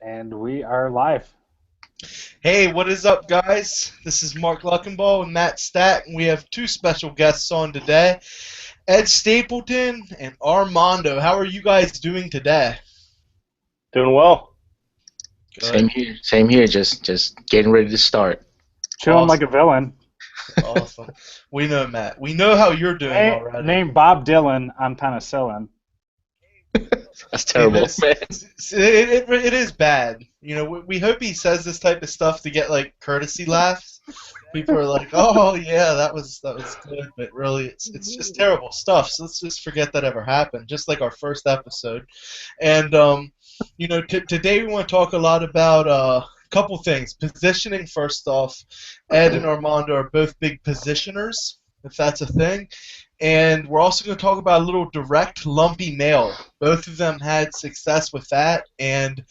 And we are live. Hey, what is up, guys? This is Mark Luckenball and Matt Stack, and we have two special guests on today, Ed Stapleton and Armando. How are you guys doing today? Doing well. Good. Same here. Same here. Just getting ready to start. Chilling like a Awesome. villain. Awesome. We know, Matt. We know how you're doing already. Named Bob Dylan on penicillin. That's terrible, man. It is bad. You know, we hope he says this type of stuff to get like courtesy laughs. People are like, "Oh yeah, that was good," but really, it's just terrible stuff. So let's just forget that ever happened. Just like our first episode, and today we want to talk a lot about a couple things. Positioning, first off. Ed and Armando are both big positioners, if that's a thing. And we're also going to talk about a little direct lumpy mail. Both of them had success with that, and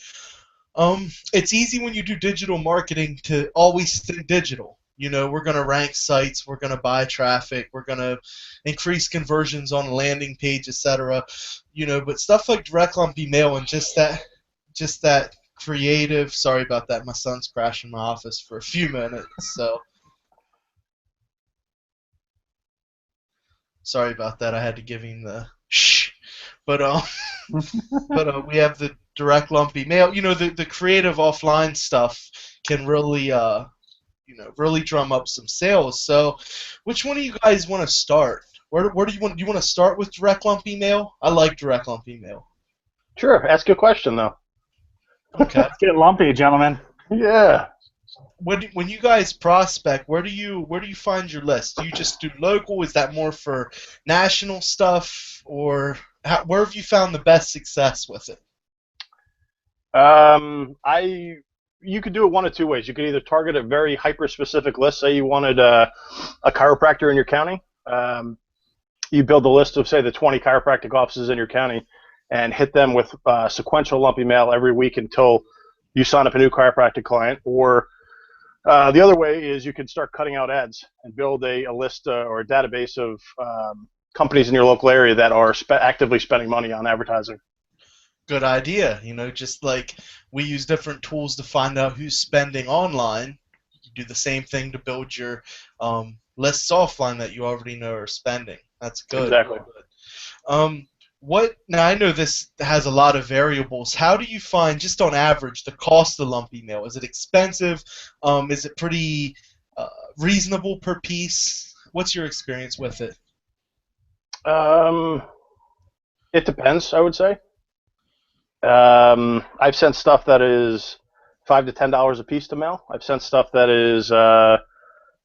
it's easy when you do digital marketing to always think digital. You know, we're going to rank sites, we're going to buy traffic, we're going to increase conversions on a landing page, etc. You know, but stuff like direct lumpy mail and just that creative. Sorry about that. My son's crashing my office for a few minutes, so. Sorry about that. I had to give him the shh. But we have the direct lumpy mail. You know, the creative offline stuff can really really drum up some sales. So, which one of you guys want to start? Where do you want? Do you want to start with direct lumpy mail? I like direct lumpy mail. Sure. Ask a question though. Okay. Let's get lumpy, gentlemen. Yeah. When you guys prospect, where do you find your list? Do you just do local? Is that more for national stuff, or where have you found the best success with it? You could do it one of two ways. You could either target a very hyper-specific list. Say you wanted a chiropractor in your county. You build a list of, say, the 20 chiropractic offices in your county and hit them with sequential lumpy mail every week until you sign up a new chiropractic client. Or the other way is you can start cutting out ads and build a list or a database of companies in your local area that are actively spending money on advertising. Good idea. You know, just like we use different tools to find out who's spending online, you do the same thing to build your lists offline that you already know are spending. That's good. Exactly. Good. Now I know this has a lot of variables. How do you find, just on average, the cost of lumpy mail? Is it expensive? Is it pretty reasonable per piece? What's your experience with it? It depends, I would say. I've sent stuff that is $5 to $10 a piece to mail. I've sent stuff that is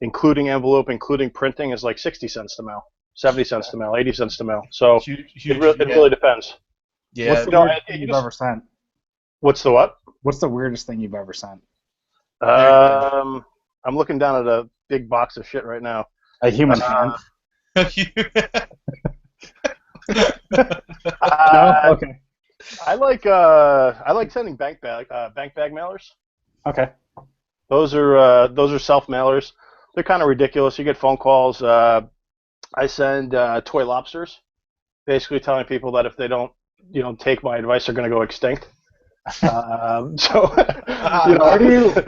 including envelope, including printing, is like 60 cents to mail, 70 cents to mail, 80 cents to mail. So Huge, it really depends. Yeah. What's the weirdest thing you've ever sent? What's the what? What's the weirdest thing you've ever sent? I'm looking down at a big box of shit right now. A human hand? No? Okay. I like sending bank bag mailers. Okay. Those are self mailers. They're kind of ridiculous. You get phone calls. I send toy lobsters, basically telling people that if they don't take my advice, they're going to go extinct. So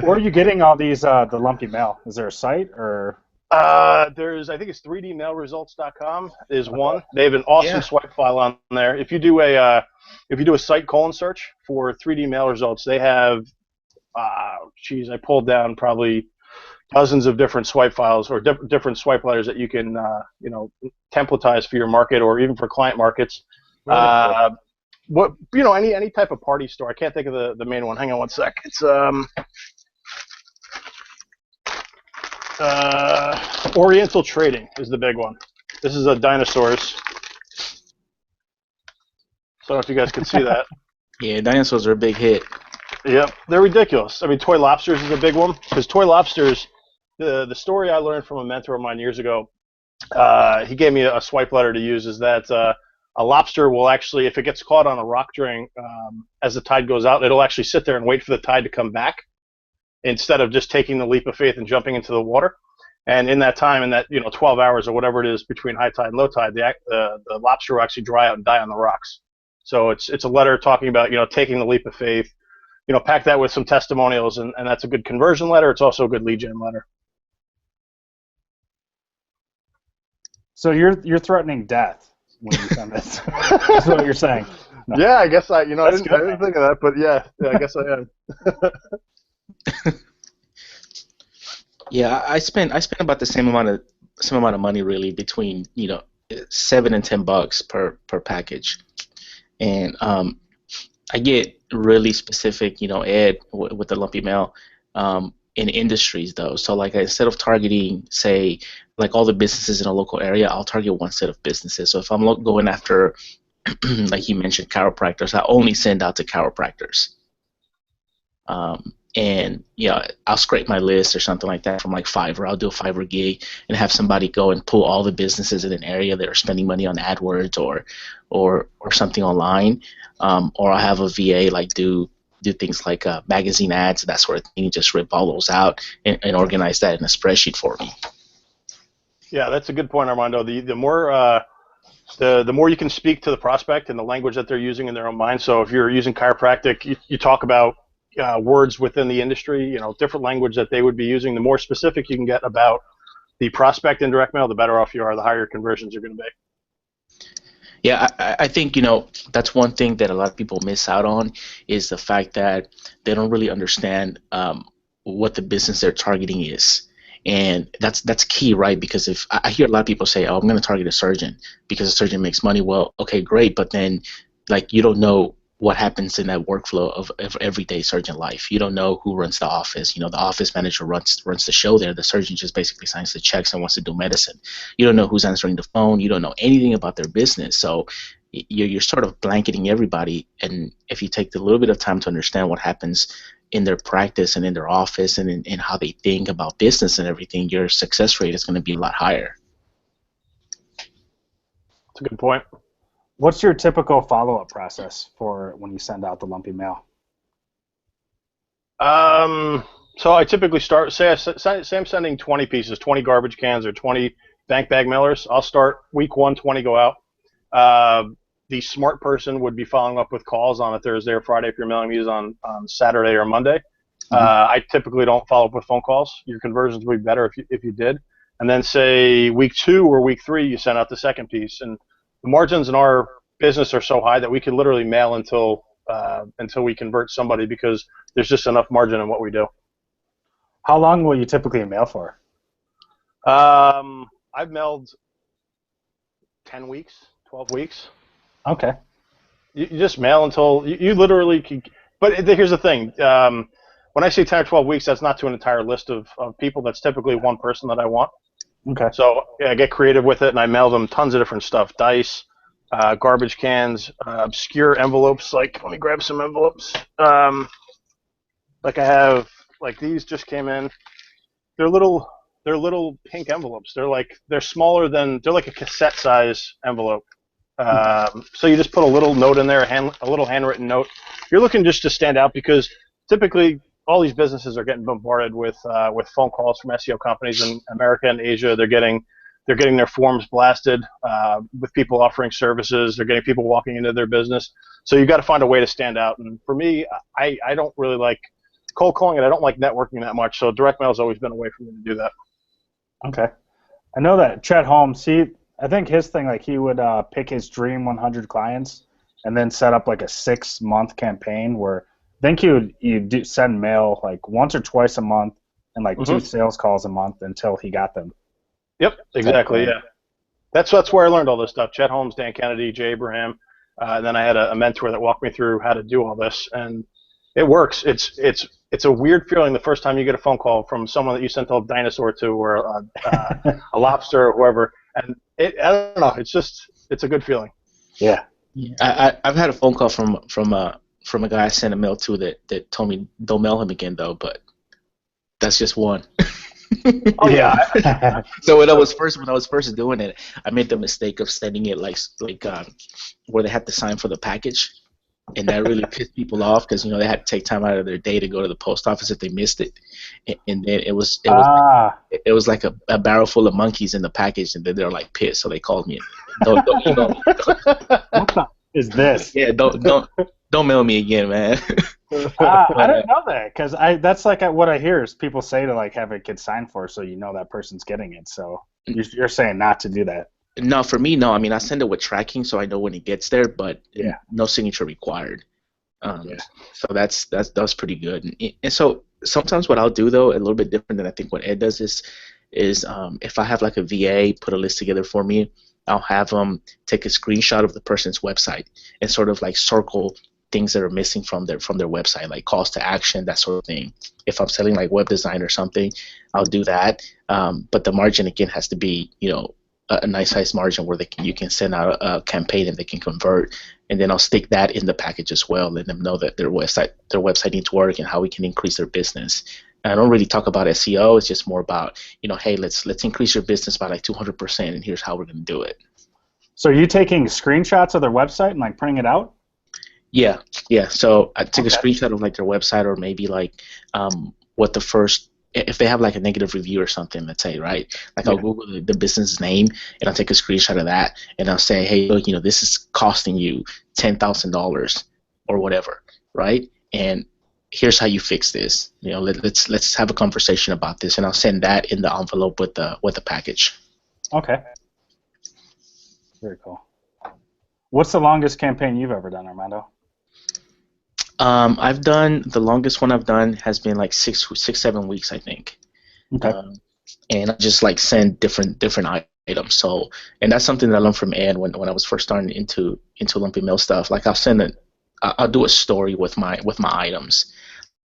Where are you getting all these the lumpy mail? Is there a site or? I think it's 3dmailresults.com is one. They have an awesome swipe file on there. If you do a site colon search for 3D mail results, they have I pulled down probably dozens of different swipe files or different swipe letters that you can templatize for your market or even for client markets. Any type of party store. I can't think of the main one. Hang on one sec. It's Oriental Trading is the big one. This is a dinosaurs. So I don't know if you guys can see that. Yeah, dinosaurs are a big hit. Yep, they're ridiculous. I mean, toy lobsters is a big one because toy lobsters. The story I learned from a mentor of mine years ago. He gave me a swipe letter to use. Is that a lobster will actually, if it gets caught on a rock during as the tide goes out, it'll actually sit there and wait for the tide to come back instead of just taking the leap of faith and jumping into the water. And in that time, in that 12 hours or whatever it is between high tide and low tide, the lobster will actually dry out and die on the rocks. So it's a letter talking about taking the leap of faith, pack that with some testimonials, and that's a good conversion letter. It's also a good lead gen letter. So you're threatening death when you send this. That's what you're saying. No. Yeah, I guess I didn't think of that, but yeah, I guess I am. Yeah, I spend about the same amount of money really between $7 and $10 per package, and I get really specific, Ed, with the lumpy mail in industries though. So like instead of targeting, say, like all the businesses in a local area, I'll target one set of businesses. So if I'm going after, like you mentioned, chiropractors, I only send out to chiropractors. And I'll scrape my list or something like that from like Fiverr. I'll do a Fiverr gig and have somebody go and pull all the businesses in an area that are spending money on AdWords or something online. Or I'll have a VA like do things like magazine ads, that sort of thing. Just rip all those out and organize that in a spreadsheet for me. Yeah, that's a good point, Armando. The more the more you can speak to the prospect and the language that they're using in their own mind. So if you're using chiropractic, you talk about words within the industry, different language that they would be using. The more specific you can get about the prospect in direct mail, the better off you are, the higher your conversions are going to be. Yeah, I think, that's one thing that a lot of people miss out on is the fact that they don't really understand what the business they're targeting is. And that's key, right? Because if I hear a lot of people say, "Oh, I'm going to target a surgeon because a surgeon makes money." Well, okay, great, but then like you don't know what happens in that workflow of everyday surgeon life. You don't know who runs the office. The office manager runs the show there. The surgeon just basically signs the checks and wants to do medicine. You don't know who's answering the phone. You don't know anything about their business. So you're sort of blanketing everybody. And if you take a little bit of time to understand what happens in their practice and in their office and in how they think about business and everything, your success rate is going to be a lot higher. That's a good point. What's your typical follow-up process for when you send out the lumpy mail? So I typically start, say I'm sending 20 pieces, 20 garbage cans or 20 bank bag mailers. I'll start week 1, 20 go out. The smart person would be following up with calls on a Thursday or Friday if you're mailing these on Saturday or Monday. I typically don't follow up with phone calls. Your conversions would be better if you did. And then say week 2 or week 3, you send out the second piece. And the margins in our business are so high that we could literally mail until we convert somebody because there's just enough margin in what we do. How long will you typically mail for? I've mailed 10 weeks, 12 weeks. Okay. You just mail until you literally can. But here's the thing. When I say 10 or 12 weeks, that's not to an entire list of people. That's typically one person that I want. Okay. So I get creative with it, and I mail them tons of different stuff. Dice, garbage cans, obscure envelopes. Like, let me grab some envelopes. Like I have, like these just came in. They're little pink envelopes. They're smaller than, they're like a cassette size envelope. So you just put a little note in there, a little handwritten note. You're looking just to stand out because typically all these businesses are getting bombarded with phone calls from SEO companies in America and Asia. They're getting their forms blasted with people offering services. They're getting people walking into their business. So you got to find a way to stand out. And for me, I don't really like cold calling, and I don't like networking that much. So direct mail has always been a way for me to do that. Okay. I know that Chet Holmes, I think his thing, like he would pick his dream 100 clients and then set up like a 6-month campaign where I think you'd send mail like once or twice a month and like 2 sales calls a month until he got them. Yep, exactly. Yeah, that's where I learned all this stuff. Chet Holmes, Dan Kennedy, Jay Abraham. And then I had a mentor that walked me through how to do all this, and it works. It's a weird feeling the first time you get a phone call from someone that you sent a dinosaur to or a lobster or whoever, and I don't know. It's a good feeling. Yeah. I've had a phone call from a guy I sent a mail to that told me don't mail him again though, but that's just one. Oh yeah. So when I was first doing it, I made the mistake of sending it like where they had to sign for the package, and that really pissed people off because they had to take time out of their day to go to the post office if they missed it, and then it was like a barrel full of monkeys in the package, and then they're like pissed, so they called me. Don't What the is this? Yeah, don't mail me again, man. I But didn't know that because that's like what I hear is people say to like have a kid sign for so you know that person's getting it. So you're saying not to do that. no, for me, no. I mean, I send it with tracking so I know when it gets there, but Yeah. no signature required. Um, Yeah. so that's pretty good. And so sometimes what I'll do though, a little bit different than I think what Ed does is if I have like a VA put a list together for me, I'll have them take a screenshot of the person's website and sort of like circle things that are missing from their website, like calls to action, that sort of thing. If I'm selling like web design or something, I'll do that. But the margin again has to be, a nice size margin where you can send out a campaign and they can convert, and then I'll stick that in the package as well, let them know that their website needs work and how we can increase their business. And I don't really talk about SEO. It's just more about, hey, let's increase your business by like 200%, and here's how we're going to do it. So are you taking screenshots of their website and like printing it out? Yeah. So I take a screenshot of like their website, or maybe like what the first, if they have like a negative review or something, let's say, right? Like I'll Google the business name and I'll take a screenshot of that and I'll say, hey, look, this is costing you $10,000 or whatever, right? And here's how you fix this. Let's have a conversation about this, and I'll send that in the envelope with the package. Okay. Very cool. What's the longest campaign you've ever done, Armando? The longest one I've done has been like 7 weeks, I think. Okay. And I just like send different items. So, and that's something that I learned from Ed when I was first starting into Olympia Mill stuff. Like I'll do a story with my items.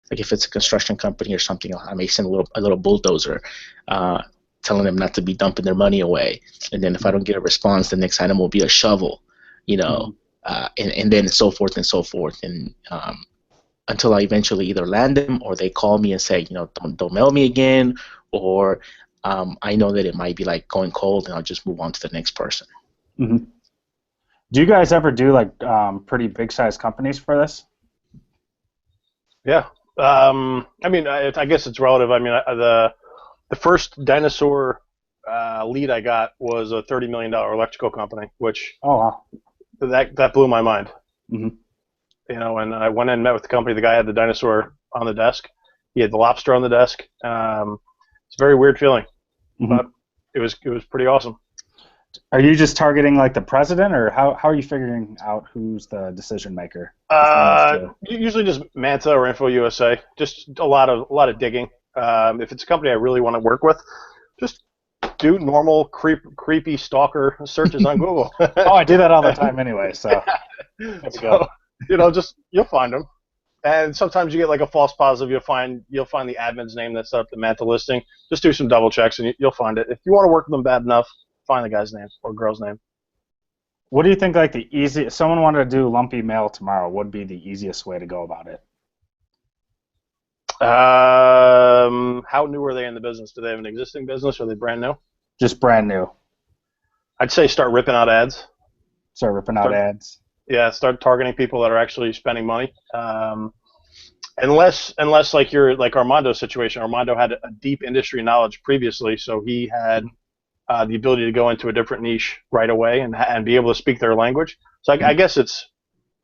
Like if it's a construction company or something, I may send a little bulldozer, telling them not to be dumping their money away. And then if I don't get a response, the next item will be a shovel, and then so forth and so forth, and until I eventually either land them or they call me and say, don't mail me again, or I know that it might be like going cold, and I'll just move on to the next person. Mm-hmm. Do you guys ever do like pretty big size companies for this? Yeah. I mean, I guess it's relative. I mean, the first dinosaur lead I got was a $30 million electrical company, which wow. that blew my mind. Mm-hmm. And I went in and met with the company. The guy had the dinosaur on the desk. He had the lobster on the desk. It's a very weird feeling, but it was pretty awesome. Are you just targeting like the president, or how are you figuring out who's the decision maker? Usually just Manta or Info USA. Just a lot of digging. If it's a company I really want to work with, just do normal creepy stalker searches on Google. Oh, I do that all the time anyway. So there we go. You'll find them. And sometimes you get like a false positive. You'll find the admin's name that set up the Manta listing. Just do some double checks and you'll find it. If you want to work with them bad enough, find the guy's name or girl's name. What do you think like the easy? If someone wanted to do lumpy mail tomorrow, what would be the easiest way to go about it? How new are they in the business? Do they have an existing business, or are they brand new? Just brand new. I'd say start ripping out ads. Ads. Yeah, start targeting people that are actually spending money. Unless like you're like Armando's situation. Armando had a deep industry knowledge previously, so he had the ability to go into a different niche right away and be able to speak their language. So I guess it's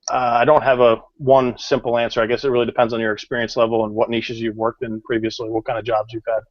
I don't have one simple answer. I guess it really depends on your experience level and what niches you've worked in previously, what kind of jobs you've had.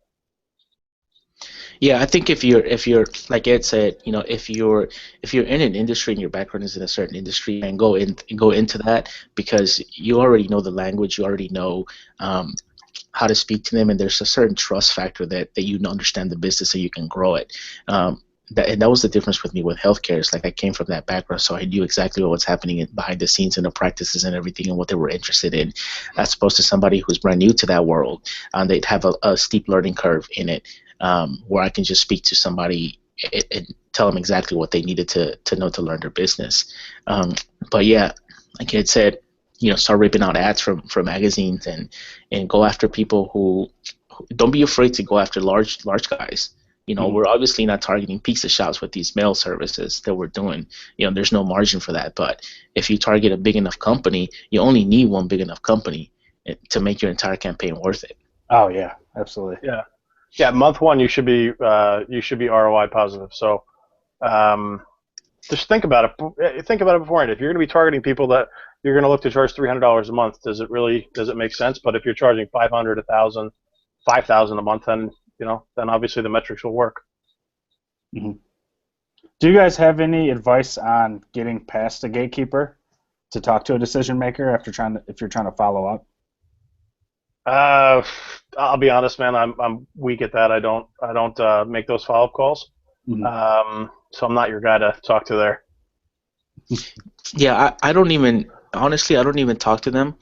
Yeah, I think if you're like Ed said, if you're in an industry and your background is in a certain industry, and go into that, because you already know the language, you already know how to speak to them, and there's a certain trust factor that you understand the business and you can grow it. That was the difference with me with healthcare. It's like I came from that background, so I knew exactly what was happening behind the scenes and the practices and everything and what they were interested in, as opposed to somebody who's brand new to that world. They'd have a steep learning curve in it, where I can just speak to somebody and tell them exactly what they needed to know to learn their business. But yeah, like Ed said, start ripping out ads from magazines and go after people who don't be afraid to go after large guys. We're obviously not targeting pizza shops with these mail services that we're doing. There's no margin for that. But if you target a big enough company, you only need one big enough company to make your entire campaign worth it. Oh yeah, absolutely. Yeah. Month one, you should be ROI positive. So just think about it. Think about it beforehand. If you're going to be targeting people that you're going to look to charge $300 a month. Does it make sense? But if you're charging 500, 1,000, 5,000 a month, then then obviously the metrics will work. Mm-hmm. Do you guys have any advice on getting past a gatekeeper to talk to a decision maker if you're trying to follow up? I'll be honest, man. I'm weak at that. I don't make those follow-up calls. Mm-hmm. So I'm not your guy to talk to there. Yeah, I don't even talk to them.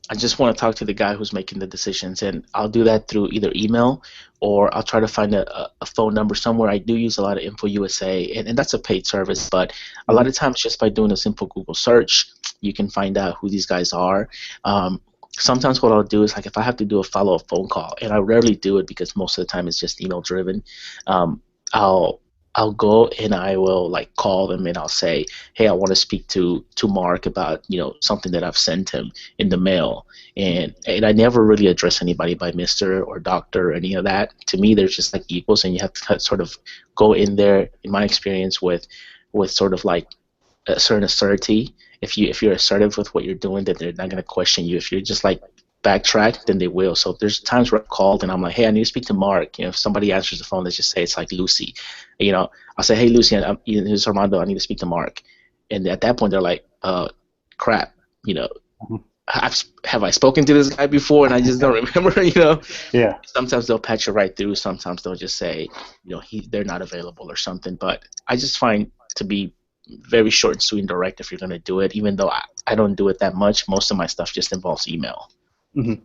I just want to talk to the guy who's making the decisions, and I'll do that through either email or I'll try to find a phone number somewhere. I do use a lot of Info USA, and that's a paid service, but a lot of times just by doing a simple Google search, you can find out who these guys are. Sometimes what I'll do is, like, if I have to do a follow-up phone call, and I rarely do it because most of the time it's just email driven, I'll go and I will call them and I'll say, hey, I want to speak to Mark about something that I've sent him in the mail, and I never really address anybody by Mr. or Doctor or any of that. To me, they're just equals, and you have to sort of go in there, in my experience, with sort of a certain assertivity. If you're assertive with what you're doing, then they're not going to question you. If you're just backtrack, then they will. So there's times where I've called and I'm like, hey, I need to speak to Mark. If somebody answers the phone, let's just say it's Lucy. I'll say, hey, Lucy, this is Armando. I need to speak to Mark. And at that point, they're like, crap. Have I spoken to this guy before and I just don't remember? Yeah. Sometimes they'll patch you right through. Sometimes they'll just say, they're not available or something. But I just find to be very short and sweet and direct if you're going to do it, even though I don't do it that much. Most of my stuff just involves email. Mm-hmm.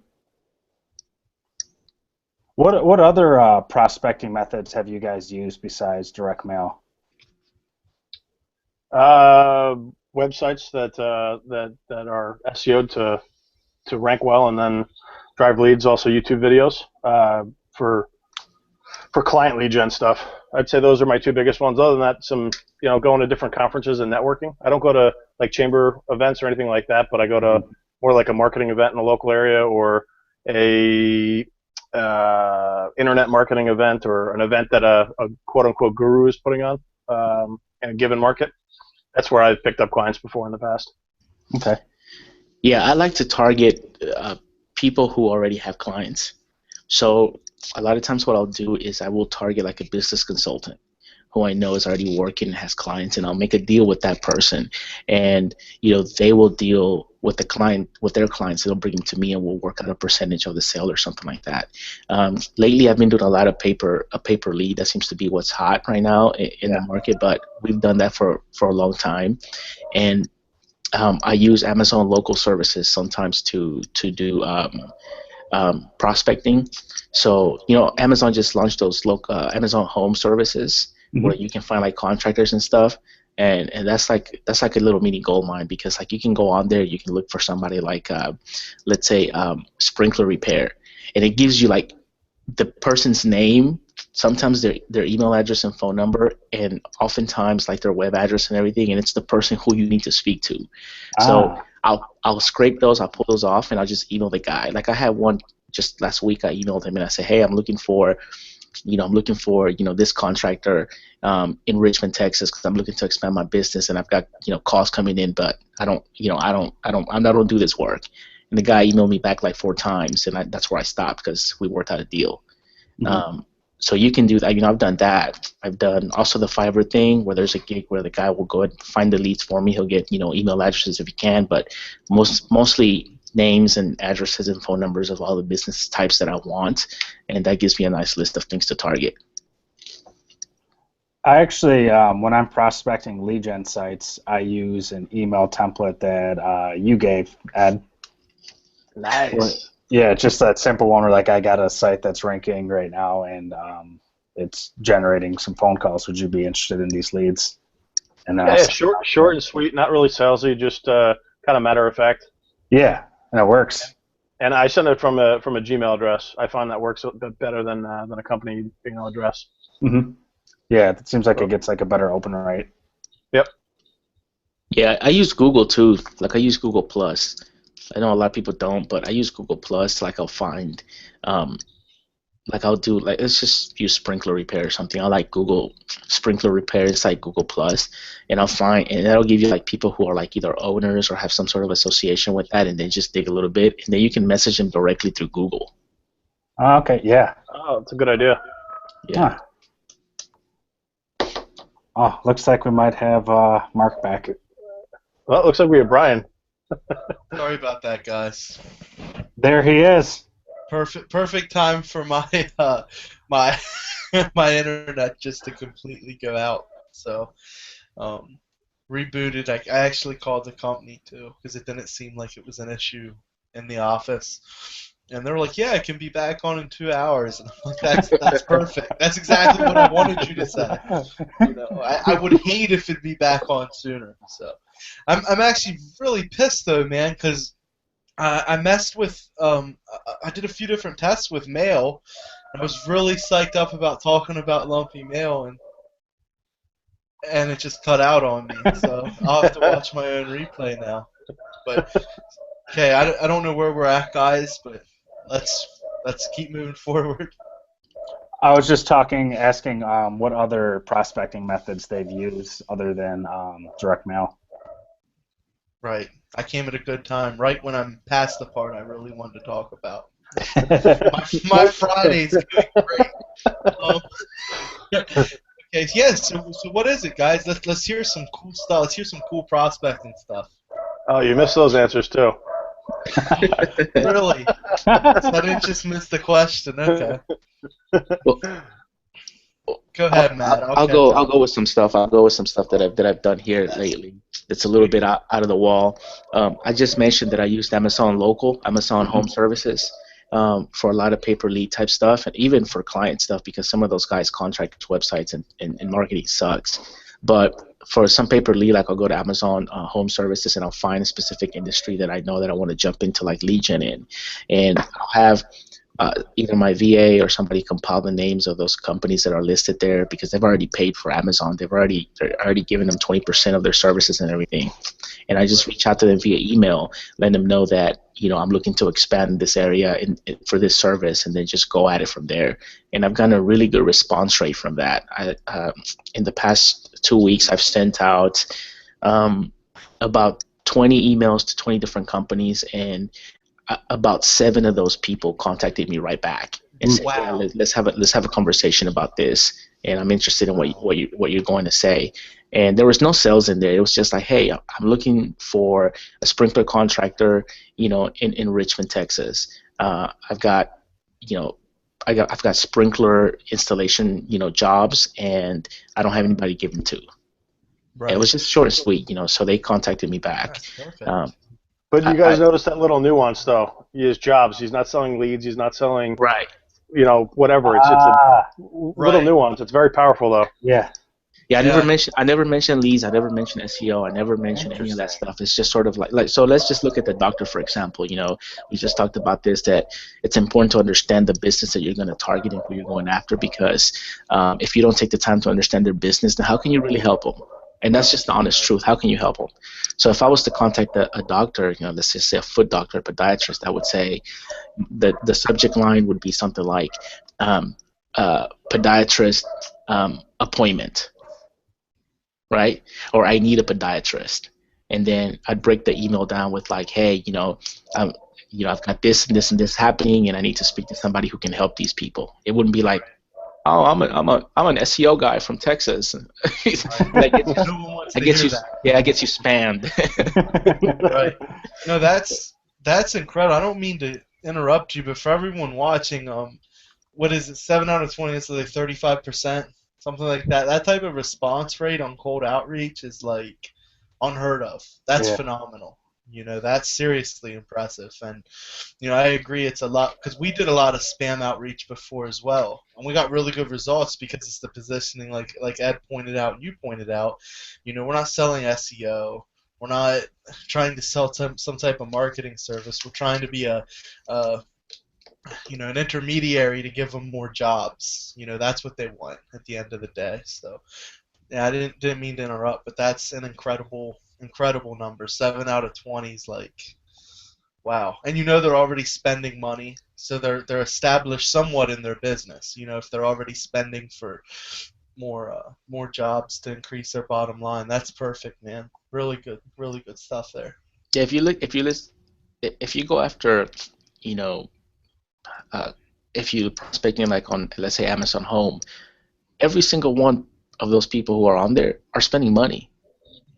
What other prospecting methods have you guys used besides direct mail? Websites that are SEO'd to rank well and then drive leads. Also YouTube videos for client lead gen stuff. I'd say those are my two biggest ones. Other than that, some going to different conferences and networking. I don't go to chamber events or anything like that, but I go to more a marketing event in a local area or a internet marketing event or an event that a quote unquote guru is putting on in a given market. That's where I've picked up clients before in the past. Okay. Yeah, I like to target people who already have clients. So a lot of times what I'll do is I will target a business consultant who I know is already working and has clients, and I'll make a deal with that person, and they will deal with the client, with their clients. They'll bring them to me, and we'll work out a percentage of the sale or something like that. Lately, I've been doing a lot of paper lead. That seems to be what's hot right now in the market, but we've done that for a long time, and I use Amazon local services sometimes to do prospecting. So Amazon just launched those local Amazon home services where you can find contractors and stuff, and that's a little mini gold mine, because you can go on there, you can look for somebody let's say sprinkler repair, and it gives you the person's name, sometimes their email address and phone number, and oftentimes their web address and everything, and it's the person who you need to speak to. So I'll scrape those, I'll pull those off, and I'll just email the guy. I had one just last week. I emailed him and I said, hey, I'm looking for this contractor in Richmond, Texas, because I'm looking to expand my business and I've got calls coming in, but I don't do this work. And the guy emailed me back 4 times, and that's where I stopped because we worked out a deal. So you can do that. I've done that. I've done also the Fiverr thing where there's a gig where the guy will go and find the leads for me. He'll get email addresses if he can, but mostly names and addresses and phone numbers of all the business types that I want, and that gives me a nice list of things to target. I actually, when I'm prospecting lead gen sites, I use an email template that you gave, Ed. Nice. Yeah, just that simple one where I got a site that's ranking right now and it's generating some phone calls. Would you be interested in these leads? And short and sweet, not really salesy, just kind of matter of fact. Yeah, and it works. And I send it from a Gmail address. I find that works a bit better than a company email address. Mm-hmm. Yeah, it seems like it gets a better open rate. Yep. Yeah, I use Google too. I use Google Plus. I know a lot of people don't, but I use Google Plus. I'll find like I'll do like let's just use sprinkler repair or something. I'll like Google sprinkler repair inside Google Plus, and I'll find and that'll give you like people who are like either owners or have some sort of association with that, and then just dig a little bit, and then you can message them directly through Google. Okay, yeah. Oh, that's a good idea. Yeah. Huh. Oh, looks like we might have Mark back. Well, it looks like we have Brian. Sorry about that, guys. There he is. Perfect time for my my my internet just to completely go out. So rebooted. I actually called the company too because it didn't seem like it was an issue in the office. And they were like, "Yeah, it can be back on in 2 hours." And I'm like, "That's perfect. That's exactly what I wanted you to say." You know, I would hate if it'd be back on sooner. So I'm actually really pissed though, man, because I messed with I did a few different tests with mail. I was really psyched up about talking about lumpy mail, and it just cut out on me. So I'll have to watch my own replay now. But okay, I don't know where we're at, guys, but let's keep moving forward. I was just asking what other prospecting methods they've used other than direct mail. Right. I came at a good time, right when I'm past the part I really wanted to talk about. My Friday's going great. Okay, yeah. So what is it, guys? Let's hear some cool stuff. Let's hear some cool prospecting stuff. Oh, you missed those answers too. Really? So I didn't just miss the question. Okay. Well, Go ahead, Matt. I'll go with some stuff. I'll go with some stuff that I've done here lately. It's a little bit out of the wall. I just mentioned that I used Amazon Local, Amazon Home Services, for a lot of pay per lead type stuff, and even for client stuff because some of those guys contract websites and marketing sucks. But for some pay per lead, like I'll go to Amazon Home Services and I'll find a specific industry that I know that I want to jump into, like lead gen in, and I'll have either my VA or somebody compile the names of those companies that are listed there because they've already paid for Amazon. They're already given them 20% of their services and everything. And I just reach out to them via email, letting them know that I'm looking to expand in this area for this service, and then just go at it from there. And I've gotten a really good response rate from that. In the past 2 weeks, I've sent out about 20 emails to 20 different companies, and about 7 of those people contacted me right back and said, Wow. "Yeah, let's have a conversation about this, and I'm interested in what you're going to say." And there was no sales in there. It was just like, "Hey, I'm looking for a sprinkler contractor, in Richmond, Texas. I've got sprinkler installation, jobs, and I don't have anybody to give them to." Right. And it was just short and sweet, so they contacted me back. That's perfect. But you guys notice that little nuance, though. He has jobs. He's not selling leads. He's not selling, Right. Whatever. It's a little nuance. It's very powerful, though. Yeah. Yeah, I never mentioned leads. I never mentioned SEO. I never mentioned any of that stuff. It's just sort of like so. Let's just look at the doctor, for example. We just talked about this, that it's important to understand the business that you're going to target and who you're going after, because if you don't take the time to understand their business, then how can you really help them? And that's just the honest truth. How can you help them? So if I was to contact a doctor, let's just say a foot doctor, a podiatrist, I would say the subject line would be something like podiatrist appointment, right? Or I need a podiatrist. And then I'd break the email down with like, "Hey, I've got this and this and this happening, and I need to speak to somebody who can help these people." It wouldn't be like, "Oh, I'm an SEO guy from Texas." That gets you spammed. Right. No, that's incredible. I don't mean to interrupt you, but for everyone watching, what is it? 7 out of 20. It's like 35%, something like that. That type of response rate on cold outreach is like unheard of. That's phenomenal. That's seriously impressive. And, I agree it's a lot, because we did a lot of spam outreach before as well. And we got really good results because it's the positioning, like Ed pointed out and you pointed out. We're not selling SEO. We're not trying to sell some type of marketing service. We're trying to be an intermediary to give them more jobs. That's what they want at the end of the day. So, yeah, I didn't mean to interrupt, but that's an incredible number. 7 out of 20 is like, wow. And they're already spending money, so they're established somewhat in their business. If they're already spending for more jobs to increase their bottom line, that's perfect, man. Really good stuff there. Yeah, if you go after, you know, uh, if you prospecting like on, let's say, Amazon Home, every single one of those people who are on there are spending money,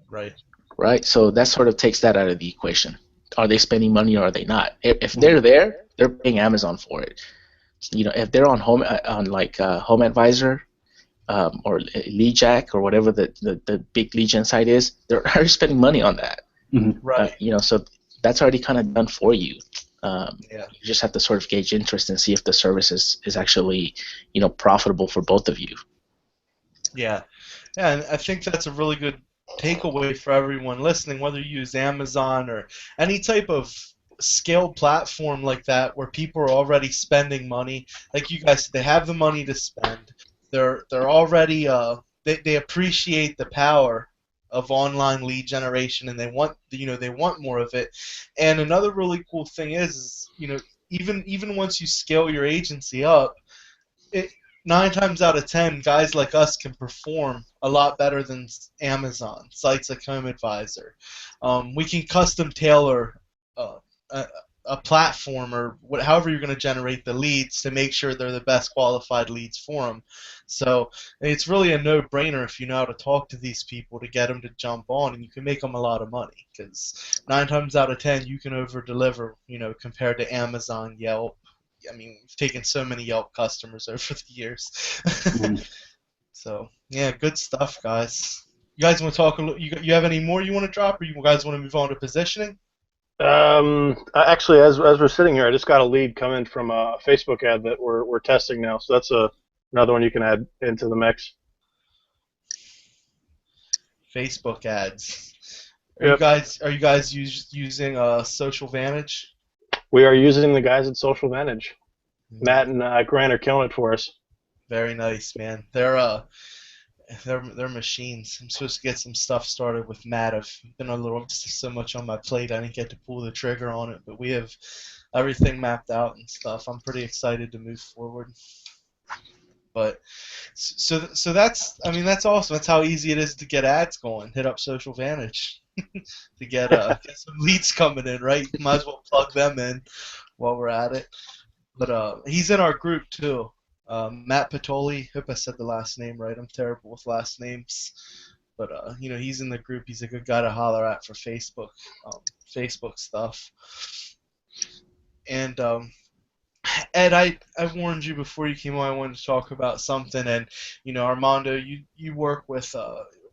Right. right? So that sort of takes that out of the equation. Are they spending money or are they not? If they're there, they're paying Amazon for it. If they're on Home Advisor, or LeadJack or whatever the big lead gen site is, they're already spending money on that. Right. So that's already kind of done for you. Yeah. You just have to sort of gauge interest and see if the service is actually, profitable for both of you. Yeah. Yeah, and I think that's a really good takeaway for everyone listening, whether you use Amazon or any type of scaled platform like that where people are already spending money. Like you guys, they have the money to spend. They're already they appreciate the power of online lead generation, and they want more of it. And another really cool thing is even once you scale your agency up, it, 9 times out of 10, guys like us can perform a lot better than Amazon sites like Home Advisor. We can custom tailor a, a platform or however you're going to generate the leads to make sure they're the best qualified leads for them. So it's really a no-brainer if you know how to talk to these people to get them to jump on, and you can make them a lot of money because 9 times out of 10 you can over-deliver, compared to Amazon, Yelp. I mean, we've taken so many Yelp customers over the years. So, yeah, good stuff, guys. You guys want to talk a little? You have any more you want to drop, or you guys want to move on to positioning? Actually, as we're sitting here, I just got a lead come in from a Facebook ad that we're testing now. So that's another one you can add into the mix. Facebook ads. Yep. Are you guys using Social Vantage? We are using the guys at Social Vantage. Matt and Grant are killing it for us. Very nice, man. They're machines. I'm supposed to get some stuff started with Matt. I've been so much on my plate, I didn't get to pull the trigger on it, but we have everything mapped out and stuff. I'm pretty excited to move forward. But so that's awesome. That's how easy it is to get ads going. Hit up Social Vantage to get some leads coming in, right? You might as well plug them in while we're at it. But he's in our group too. Matt Patoli. Hope I said the last name right. I'm terrible with last names. But he's in the group. He's a good guy to holler at for Facebook stuff. And Ed, I warned you before you came on. I wanted to talk about something. And Armando, you work with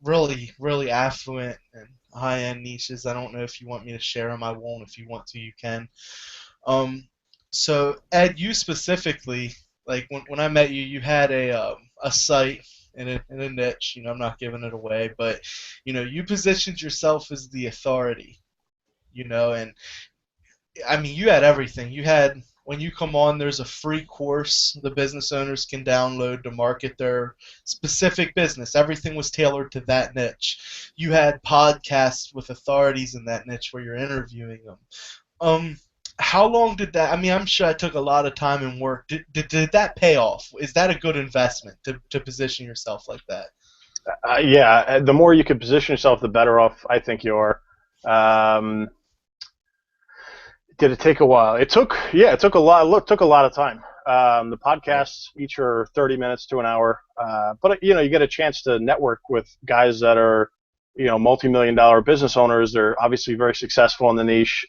really, really affluent and high-end niches. I don't know if you want me to share them. I won't. If you want to, you can. So Ed, you specifically, like when I met you, you had a site in a niche. I'm not giving it away, but you positioned yourself as the authority. And I mean, you had everything. You had, when you come on, there's a free course the business owners can download to market their specific business. Everything was tailored to that niche. You had podcasts with authorities in that niche where you're interviewing them. How long did that? I mean, I'm sure it took a lot of time and work. Did that pay off? Is that a good investment to position yourself like that? Yeah, the more you can position yourself, the better off I think you are. Did it take a while? It took a lot. Look, took a lot of time. The podcasts each are 30 minutes to an hour, but you get a chance to network with guys that are multi-million-dollar business owners. They're obviously very successful in the niche.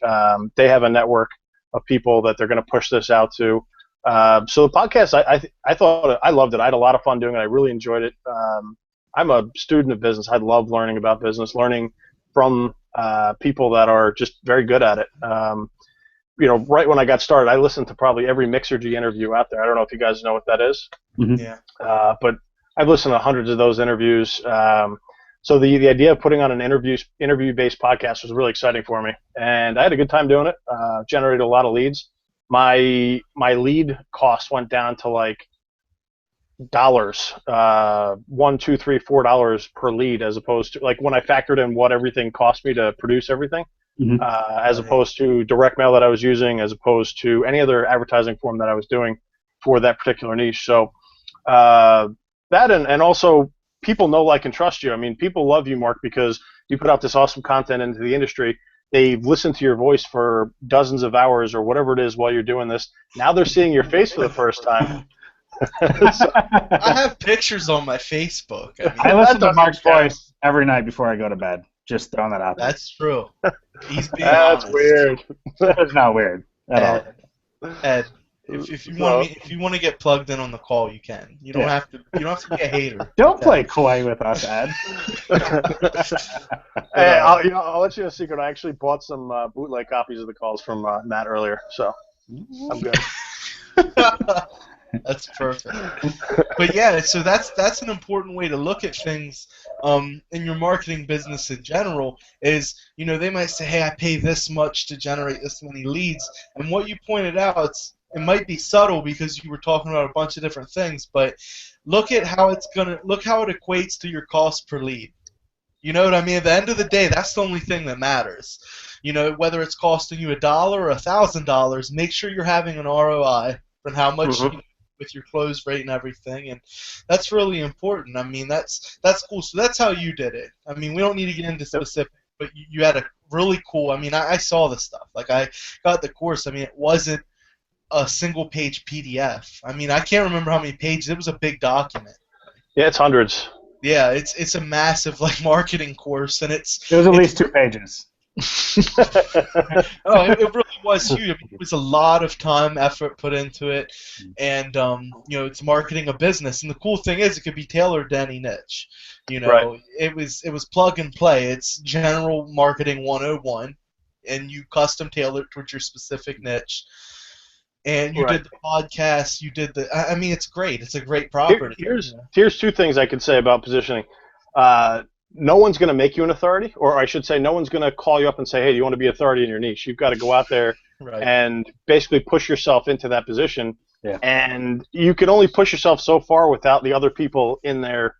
They have a network of people that they're going to push this out to. So the podcast, I thought I loved it. I had a lot of fun doing it. I really enjoyed it. I'm a student of business. I love learning about business, learning from people that are just very good at it. Right when I got started, I listened to probably every Mixergy interview out there. I don't know if you guys know what that is. Mm-hmm. Yeah. But I've listened to hundreds of those interviews. So the idea of putting on an interview-based podcast was really exciting for me, and I had a good time doing it. Generated a lot of leads. My lead cost went down to like dollars, $1, $2, $3, $4 per lead, as opposed to like when I factored in what everything cost me to produce everything. as opposed to direct mail that I was using, as opposed to any other advertising form that I was doing for that particular niche. So that and also people know, like, and trust you. I mean, people love you, Mark, because you put out this awesome content into the industry. They've listened to your voice for dozens of hours or whatever it is while you're doing this. Now they're seeing your face for the first time. I have pictures on my Facebook. I listen to Mark's voice every night before I go to bed. Just throwing that out there. That's true. He's being That's honest. weird. That's not weird at all. Ed, if you want to get plugged in on the call, you can. You don't have to. You don't have to be a hater. Don't play coy with us, Ed. Hey, I'll let you know a secret. I actually bought some bootleg copies of the calls from Matt earlier, so I'm good. That's perfect. But yeah, so that's an important way to look at things in your marketing business in general. Is, you know, they might say, hey, I pay this much to generate this many leads, and what you pointed out, it might be subtle because you were talking about a bunch of different things, but look how it equates to your cost per lead. You know what I mean? At the end of the day, that's the only thing that matters. You know, whether it's costing you $1 or $1,000, make sure you're having an ROI from how much with your close rate and everything, and that's really important. I mean, that's cool. So that's how you did it. I mean, we don't need to get into specifics, but you had a really cool. I mean, I saw the stuff. Like, I got the course. I mean, it wasn't a single page PDF. I mean, I can't remember how many pages. It was a big document. Yeah, it's hundreds. Yeah, it's a massive, like, marketing course, and it was at least 2 pages. Oh, it really was huge. I mean, it was a lot of time, effort put into it, and you know, it's marketing a business. And the cool thing is, it could be tailored to any niche. You know, right. it was plug and play. It's general marketing 101, and you custom tailor it towards your specific niche. And you did the podcast. You did the. I mean, it's great. It's a great property. Here's 2 things I could say about positioning. No one's going to make you an authority, or I should say, no one's going to call you up and say, hey, do you want to be authority in your niche? You've got to go out there and basically push yourself into that position. Yeah. And you can only push yourself so far without the other people in there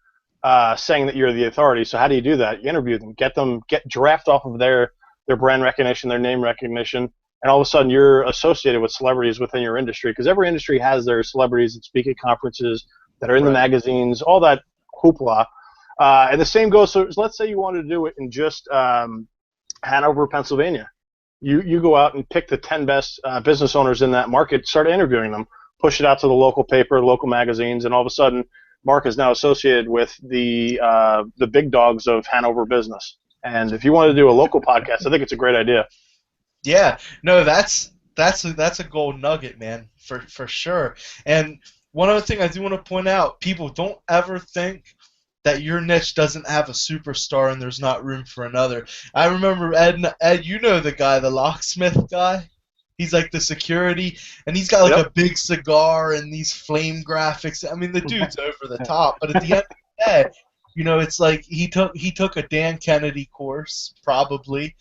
saying that you're the authority. So how do you do that? You interview them, get draft off of their brand recognition, their name recognition, and all of a sudden you're associated with celebrities within your industry, because every industry has their celebrities that speak at conferences, that are in the magazines, all that hoopla. And the same goes, so let's say you wanted to do it in just Hanover, Pennsylvania. You go out and pick the 10 best business owners in that market, start interviewing them, push it out to the local paper, local magazines, and all of a sudden Mark is now associated with the big dogs of Hanover business. And if you want to do a local podcast, I think it's a great idea. Yeah, no, that's a gold nugget, man, for sure. And one other thing I do want to point out, people, don't ever think that your niche doesn't have a superstar and there's not room for another. I remember Ed, you know the guy, the locksmith guy? He's like the security, and he's got like a big cigar and these flame graphics. I mean, the dude's over the top, but at the end of the day, you know, it's like he took a Dan Kennedy course, probably.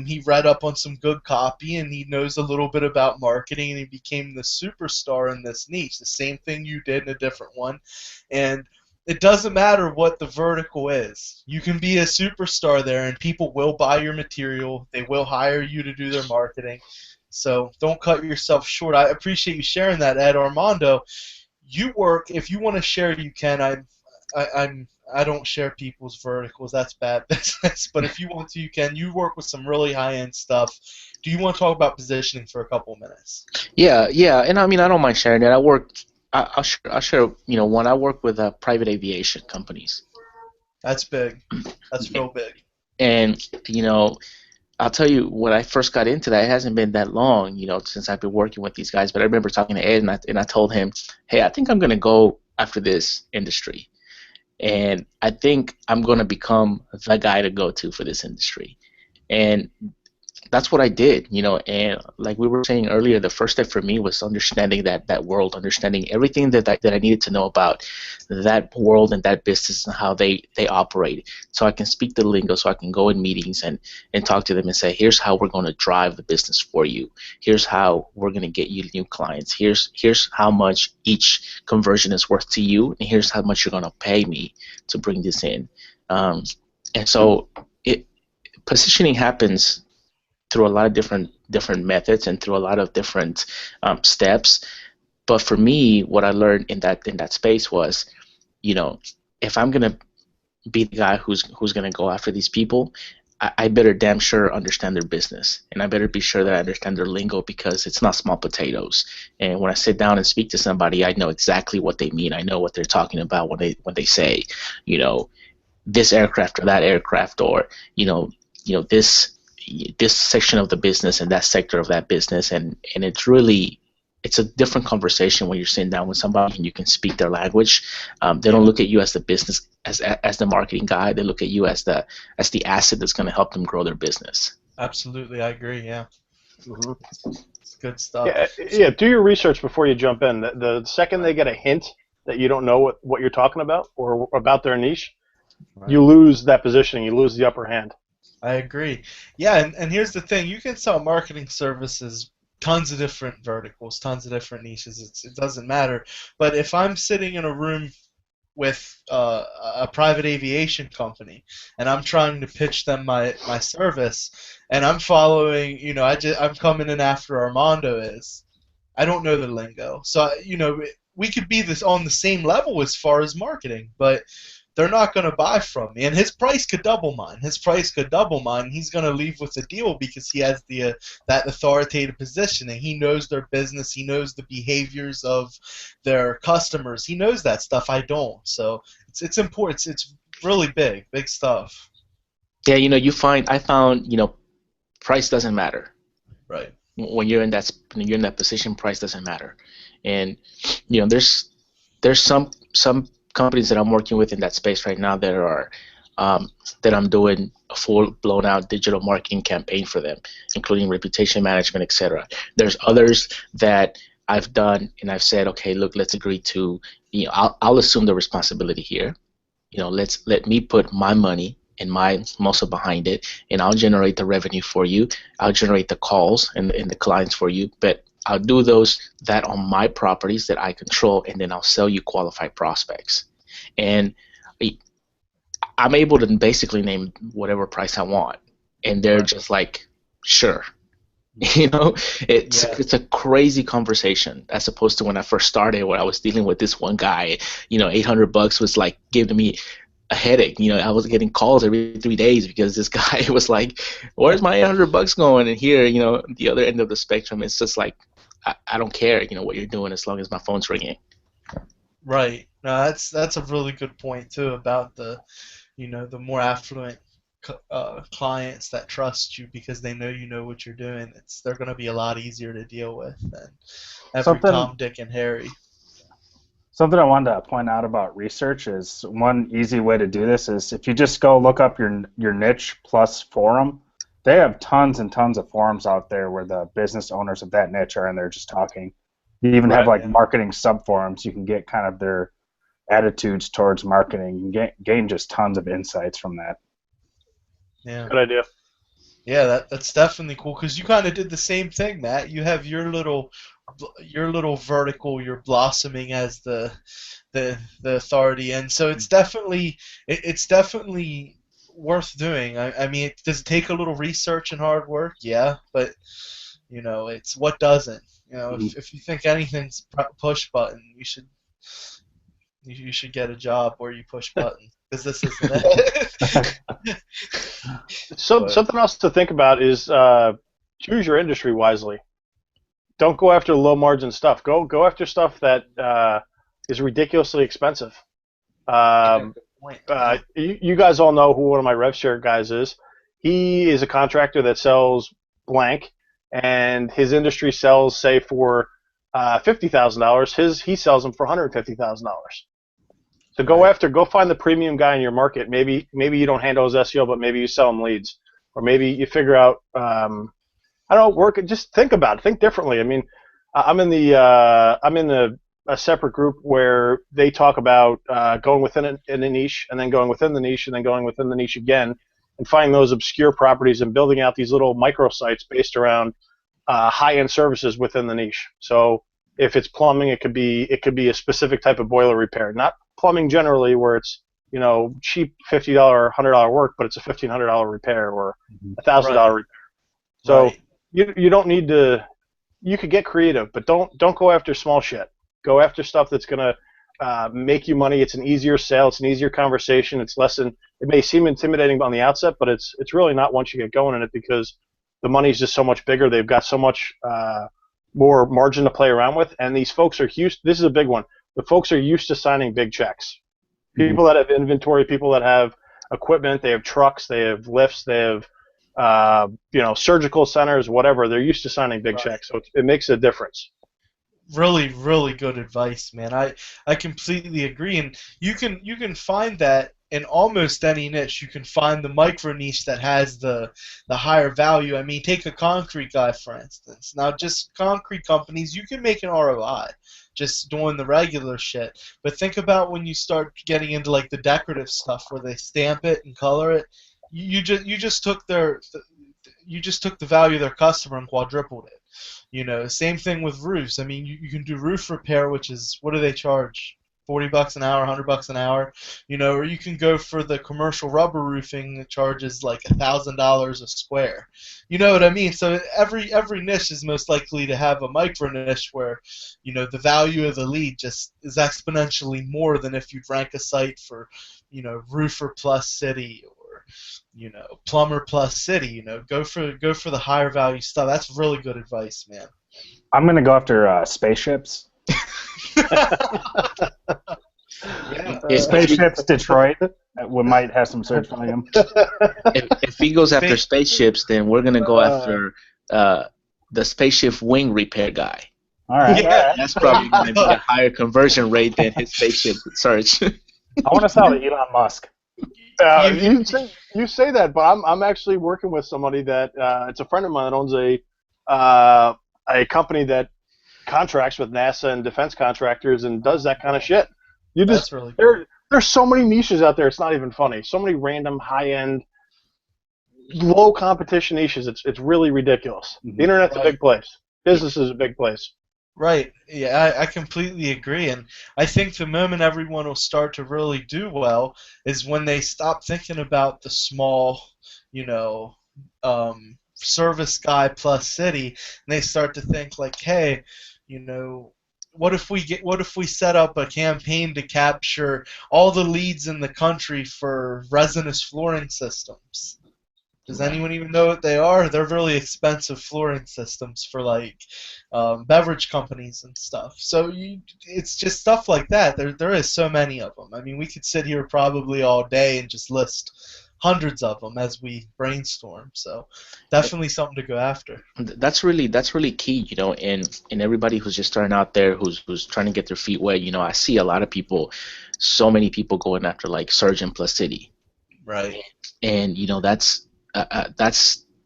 He read up on some good copy, and he knows a little bit about marketing, and he became the superstar in this niche. The same thing you did in a different one. And it doesn't matter what the vertical is. You can be a superstar there, and people will buy your material. They will hire you to do their marketing. So don't cut yourself short. I appreciate you sharing that, Ed. Armando, you work. If you want to share, you can. I don't share people's verticals. That's bad business. But if you want to, you can. You work with some really high-end stuff. Do you want to talk about positioning for a couple of minutes? Yeah. And I mean, I don't mind sharing that. I'll share. You know, I work with private aviation companies. That's big. That's real big. And you know, I'll tell you, when I first got into that, it hasn't been that long, you know, since I've been working with these guys. But I remember talking to Ed, and I told him, hey, I think I'm going to go after this industry. And I think I'm going to become the guy to go to for this industry. And that's what I did, you know. And like we were saying earlier, the first step for me was understanding that world, understanding everything that I needed to know about that world and that business and how they operate, so I can speak the lingo, so I can go in meetings and talk to them and say, here's how we're going to drive the business for you. Here's how we're going to get you new clients. Here's how much each conversion is worth to you, and here's how much you're going to pay me to bring this in. And so positioning happens through a lot of different methods and through a lot of different steps. But for me, what I learned in that space was, if I'm gonna be the guy who's gonna go after these people, I better damn sure understand their business, and I better be sure that I understand their lingo, because it's not small potatoes. And when I sit down and speak to somebody, I know exactly what they mean. I know what they're talking about when they say, this aircraft or that aircraft, or this section of the business and that sector of that business, and it's a different conversation when you're sitting down with somebody and you can speak their language. They don't look at you as the business, as the marketing guy. They look at you as the asset that's going to help them grow their business. Absolutely, I agree. Yeah, it's good stuff. Yeah. Do your research before you jump in. The second they get a hint that you don't know what you're talking about or about their niche, you lose that positioning. You lose the upper hand. I agree. Yeah, and here's the thing: you can sell marketing services, tons of different verticals, tons of different niches. It doesn't matter. But if I'm sitting in a room with a private aviation company and I'm trying to pitch them my service, and I'm following, I'm coming in after Armando is, I don't know the lingo. So, we could be on the same level as far as marketing, but they're not going to buy from me, and his price could double mine. He's going to leave with a deal because he has that authoritative positioning. He knows their business. He knows the behaviors of their customers. He knows that stuff. I don't. So it's important. It's really big stuff. Yeah, I found price doesn't matter. Right. When you're in that position, price doesn't matter. And there's some companies that I'm working with in that space right now that are that I'm doing a full blown out digital marketing campaign for them, including reputation management, etc. There's others that I've done and I've said, okay, look, let's agree to, I'll assume the responsibility here. Let me put my money and my muscle behind it, and I'll generate the revenue for you. I'll generate the calls and the clients for you, but I'll do that on my properties that I control, and then I'll sell you qualified prospects. And I'm able to basically name whatever price I want, and they're just like, sure. It's a crazy conversation as opposed to when I first started, where I was dealing with this one guy. $800 was like giving me a headache. I was getting calls every 3 days because this guy was like, where's my $800 going? And here, the other end of the spectrum, it's just like, I don't care, what you're doing as long as my phone's ringing. Right. No, that's a really good point too about the more affluent clients that trust you because they know you know what you're doing. They're going to be a lot easier to deal with than every Tom, Dick, and Harry. Something I wanted to point out about research is one easy way to do this is if you just go look up your niche plus forum. They have tons and tons of forums out there where the business owners of that niche are in there just talking. You even have marketing sub-forums. You can get kind of their attitudes towards marketing. You can gain just tons of insights from that. Yeah. Good idea. Yeah, that's definitely cool because you kind of did the same thing, Matt. You have your little vertical. You're blossoming as the authority, and so it's definitely worth doing. I mean, does it take a little research and hard work? Yeah, but it's what doesn't. If you think anything's push button, you should get a job where you push buttons because this isn't it. Something else to think about is choose your industry wisely. Don't go after low margin stuff. Go after stuff that is ridiculously expensive. You guys all know who one of my rev share guys is. He is a contractor that sells blank, and his industry sells, say, for $50,000. He sells them for $150,000. So go find the premium guy in your market. Maybe you don't handle his SEO, but maybe you sell him leads, or maybe you figure out just think about it. Think differently. I mean, I'm in a separate group where they talk about going within a niche and then going within the niche and then going within the niche again and finding those obscure properties and building out these little microsites based around high-end services within the niche. So if it's plumbing, it could be a specific type of boiler repair, not plumbing generally where it's cheap $50 or $100 work, but it's a $1,500 repair or $1,000 repair. So Right. you don't need to. You could get creative, but don't go after small shit. Go after stuff that's gonna make you money. It's an easier sale. It's an easier conversation. It's less than. It may seem intimidating on the outset, but it's really not once you get going in it, because the money's just so much bigger. They've got so much more margin to play around with, and these folks are used. This is a big one. The folks are used to signing big checks. People that have inventory, people that have equipment, they have trucks, they have lifts, they have surgical centers, whatever. They're used to signing big checks, so it makes a difference. Really, really good advice, man. I completely agree, and you can find that in almost any niche. You can find the micro niche that has the higher value. I mean, take a concrete guy, for instance. Now, just concrete companies, you can make an ROI just doing the regular shit. But think about when you start getting into like the decorative stuff where they stamp it and color it. You just took the value of their customer and quadrupled it. Same thing with roofs. I mean, you can do roof repair, which is, what do they charge? $40 an hour, $100 an hour, or you can go for the commercial rubber roofing that charges like $1,000 a square. You know what I mean? So every niche is most likely to have a micro niche where, the value of the lead just is exponentially more than if you'd rank a site for, roofer plus city, or plumber plus city. Go for the higher value stuff. That's really good advice, man. I'm gonna go after spaceships. Yeah. Spaceships, Detroit. We might have some search volume. If he goes after spaceships, then we're gonna go after the spaceship wing repair guy. All right. Yeah. That's probably gonna be a higher conversion rate than his spaceship search. I want to sell to Elon Musk. You say that, but I'm actually working with somebody that it's a friend of mine that owns a company that contracts with NASA and defense contractors and does that kind of shit. That's really cool. There's so many niches out there. It's not even funny. So many random high-end, low competition niches. It's really ridiculous. The internet's a big place. Business is a big place. Right. Yeah, I completely agree. And I think the moment everyone will start to really do well is when they stop thinking about the small, service guy plus city, and they start to think like, hey, what if we set up a campaign to capture all the leads in the country for resinous flooring systems? Does anyone even know what they are? They're really expensive flooring systems for like beverage companies and stuff. So it's just stuff like that. There is so many of them. I mean, we could sit here probably all day and just list hundreds of them as we brainstorm. So definitely something to go after. That's really key, and everybody who's just starting out there, who's trying to get their feet wet. I see a lot of people, so many people going after like Surgeon plus City. Right. And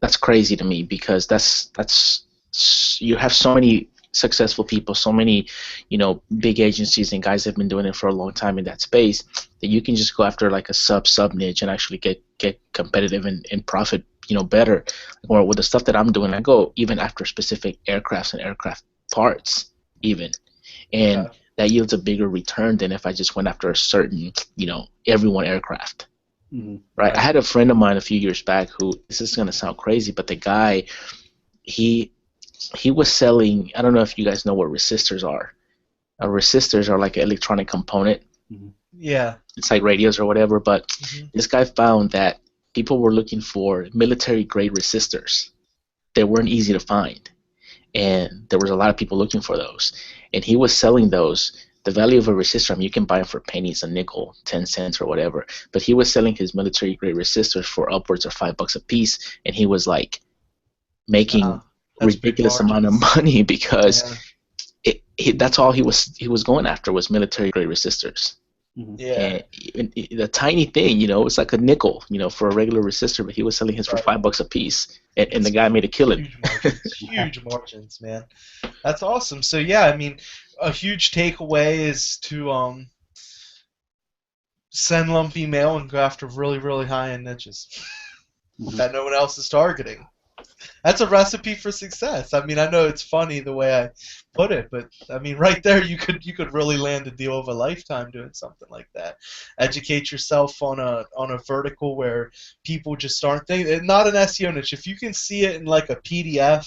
that's crazy to me, because that's you have so many successful people, so many big agencies and guys that have been doing it for a long time in that space, that you can just go after like a sub niche and actually get competitive and profit better. Or with the stuff that I'm doing, I go even after specific aircrafts and aircraft parts even, and that yields a bigger return than if I just went after a certain everyone aircraft. Mm-hmm. Right. I had a friend of mine a few years back who, this is gonna sound crazy, but the guy, he was selling, I don't know if you guys know what resistors are. Resistors are like an electronic component. Mm-hmm. Yeah. It's like radios or whatever, but this guy found that people were looking for military grade resistors. They weren't easy to find, and there was a lot of people looking for those, and he was selling those. The value of a resistor, I mean, you can buy them for pennies, a nickel, 10 cents or whatever, but he was selling his military grade resistors for upwards of $5 a piece, and he was like making ridiculous amount of money, because that's all he was going after was military grade resistors. Yeah. And the tiny thing, it's like a nickel, for a regular resistor, but he was selling his for $5 a piece, and the guy made a killing. Huge margins, man. That's awesome. So yeah, I mean, a huge takeaway is to send lumpy mail and go after really, really high-end niches that no one else is targeting. That's a recipe for success. I mean, I know it's funny the way I put it, but I mean, right there, you could really land a deal of a lifetime doing something like that. Educate yourself on a vertical where people just aren't thinking. Not an SEO niche. If you can see it in like a PDF,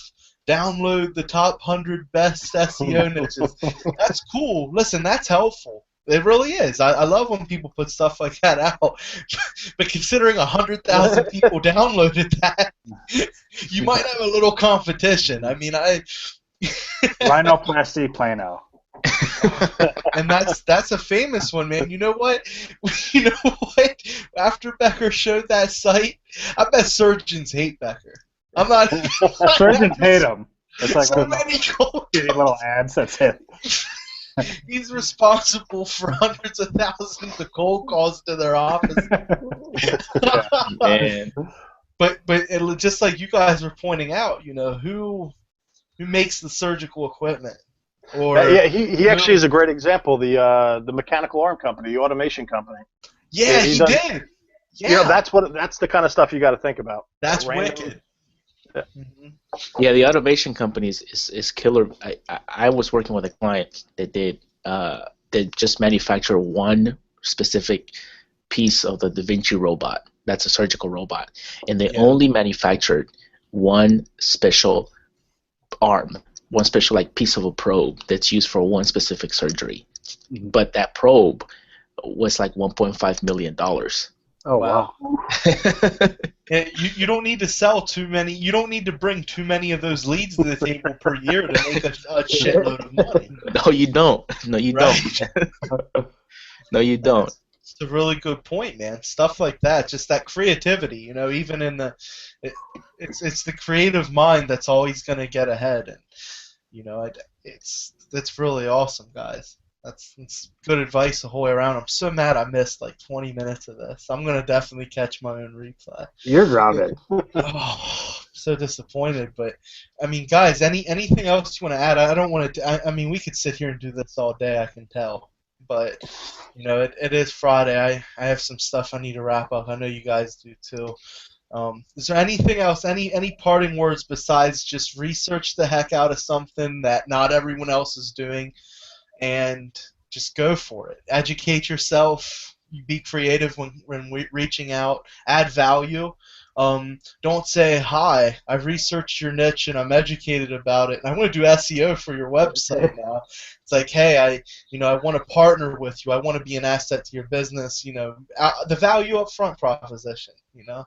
download the top 100 best SEO niches. That's cool. Listen, that's helpful. It really is. I love when people put stuff like that out. But considering 100,000 people downloaded that, you might have a little competition. I mean, Rhinoplasty Plano. and that's a famous one, man. You know what? You know what? After Becker showed that site, I bet surgeons hate Becker. I'm not. Surgeons hate him. It's like so many cold little ads. That's it. He's responsible for hundreds of thousands of cold calls to their office. Man. But just like you guys were pointing out, you know, who makes the surgical equipment? Or yeah, he actually is a great example. The mechanical arm company, the automation company. Yeah, he did. Yeah, you know, that's the kind of stuff you got to think about. That's wicked. Yeah. Mm-hmm. Yeah, the automation companies is killer. I was working with a client that did just manufacture one specific piece of the Da Vinci robot. That's a surgical robot, and they only manufactured one special arm, one special like piece of a probe that's used for one specific surgery. Mm-hmm. But that probe was like $1.5 million. Oh wow! You don't need to sell too many. You don't need to bring too many of those leads to the table per year to make a shitload of money. No, you don't. No, you don't. No, you don't. It's a really good point, man. Stuff like that, just that creativity. You know, even in it's the creative mind that's always going to get ahead, and you know, that's really awesome, guys. That's good advice the whole way around. I'm so mad I missed like 20 minutes of this. I'm going to definitely catch my own replay. You're grounded. Oh, so disappointed. But, I mean, guys, anything else you want to add? I don't want to. I mean, we could sit here and do this all day, I can tell. But, you know, it is Friday. I have some stuff I need to wrap up. I know you guys do too. Is there anything else, any parting words besides just research the heck out of something that not everyone else is doing? And just go for it. Educate yourself. Be creative when reaching out. Add value. Don't say, hi, I've researched your niche and I'm educated about it, and I want to do SEO for your website now. It's like, hey, I want to partner with you. I want to be an asset to your business. You know, the value up front proposition. You know,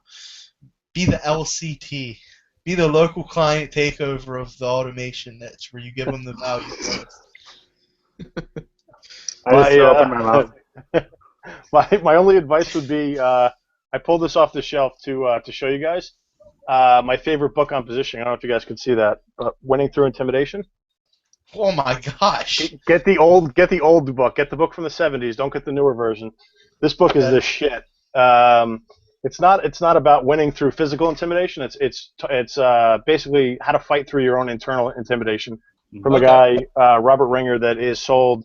be the LCT. Be the local client takeover of the automation niche where you give them the value first. My only advice would be I pulled this off the shelf to show you guys. My favorite book on positioning. I don't know if you guys could see that. Winning Through Intimidation. Oh my gosh! Get the old book. Get the book from the 70s. Don't get the newer version. This book is the shit. It's not about winning through physical intimidation. It's basically how to fight through your own internal intimidation. From a guy, Robert Ringer, that is sold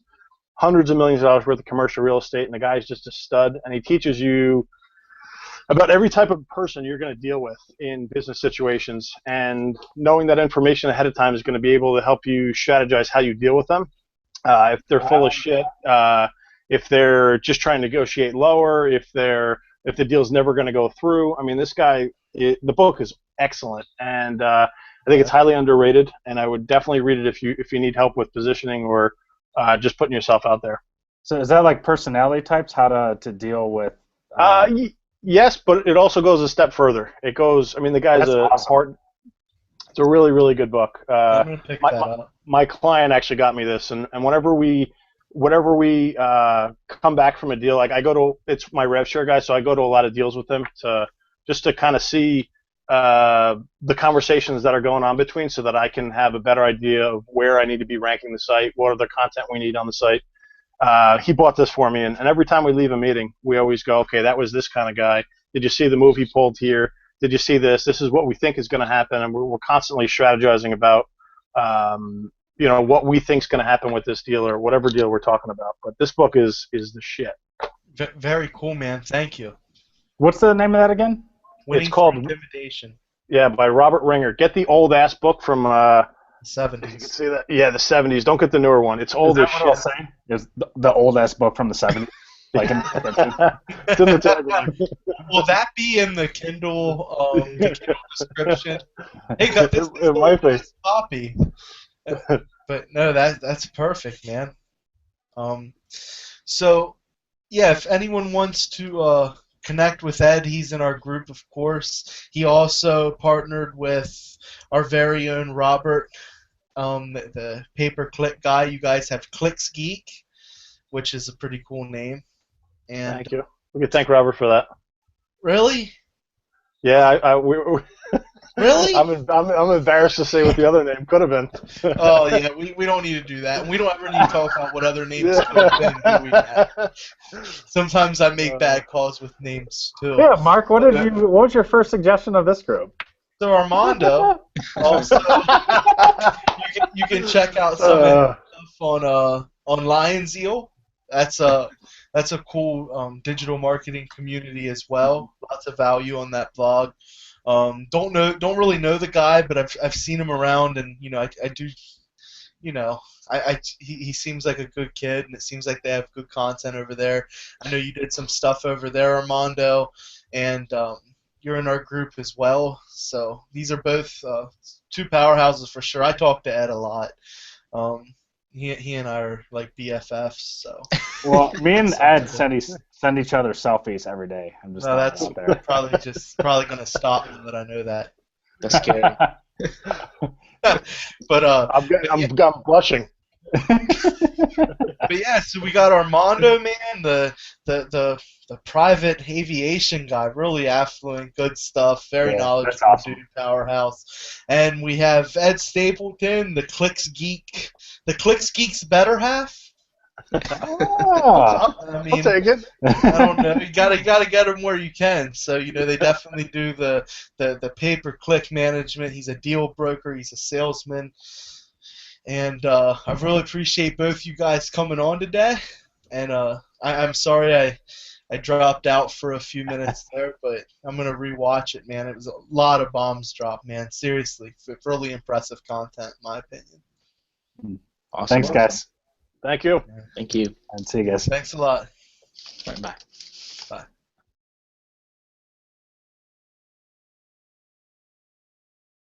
hundreds of millions of dollars worth of commercial real estate, and the guy is just a stud, and he teaches you about every type of person you're going to deal with in business situations, and knowing that information ahead of time is going to be able to help you strategize how you deal with them. If they're full of shit, if they're just trying to negotiate lower, if the deal's never going to go through. I mean, this guy, the book is excellent, and I think it's highly underrated, and I would definitely read it if you need help with positioning or just putting yourself out there. So is that like personality types, how to deal with? Yes, but it also goes a step further. It goes. I mean, the guy's awesome. It's a really, really good book. I'm gonna pick that up. My client actually got me this, and whenever we come back from a deal, like it's my rev share guy, so I go to a lot of deals with him just to kind of see the conversations that are going on between, so that I can have a better idea of where I need to be ranking the site, what other content we need on the site. He bought this for me, and every time we leave a meeting, we always go, okay, that was this kind of guy. Did you see the move he pulled here? Did you see this? This is what we think is going to happen, and we're constantly strategizing about what we think is going to happen with this deal or whatever deal we're talking about. But this book is the shit. Very cool, man. Thank you. What's the name of that again? Winning It's called Through Intimidation. Yeah, by Robert Ringer. Get the old ass book from. You can 70s. see that. Yeah, the 70s. Don't get the newer one. It's Is old that as what it'll shit. say? Is the old ass book from the 70s? Like in the description? It's in the tagline. Will that be in the Kindle description? Hey, got this It might be. copy. But no, that's perfect, man. So yeah, if anyone wants to connect with Ed, he's in our group, of course. He also partnered with our very own Robert, the pay-per-click guy. You guys have Clicks Geek, which is a pretty cool name. And Thank you. We can thank Robert for that. really, Yeah, really. I'm embarrassed to say what the other name could have been. Oh yeah, we don't need to do that. We don't ever need to talk about what other names could have been, do we, Matt? Sometimes I make bad calls with names too. Yeah, Mark, what was your first suggestion of this group? So Armando, also, you can check out some of his stuff on Lion's Eel. That's a cool digital marketing community as well. Lots of value on that blog. Don't really know the guy, but I've seen him around, and I do, he seems like a good kid, and it seems like they have good content over there. I know you did some stuff over there, Armando, and you're in our group as well. So these are both two powerhouses for sure. I talk to Ed a lot. He and I are like BFFs. So. Well, me and Ed send each other selfies every day. I'm just that's out there. probably gonna stop now that I know that. That's scary. But I'm blushing. But yeah, so we got Armando, man, the private aviation guy, really affluent, good stuff, very knowledgeable, awesome. dude, powerhouse. And we have Ed Stapleton, the Clicks Geek, the Clicks Geek's better half. I'll take it. I don't know. You gotta get him where you can. So they definitely do the pay-per-click management. He's a deal broker. He's a salesman. And I really appreciate both you guys coming on today. And I'm sorry I dropped out for a few minutes there, but I'm gonna rewatch it, man. It was a lot of bombs dropped, man. Seriously, really impressive content, in my opinion. Awesome. Thanks, guys. Thank you. Thank you. And see you guys. Thanks a lot. All right, bye. Bye.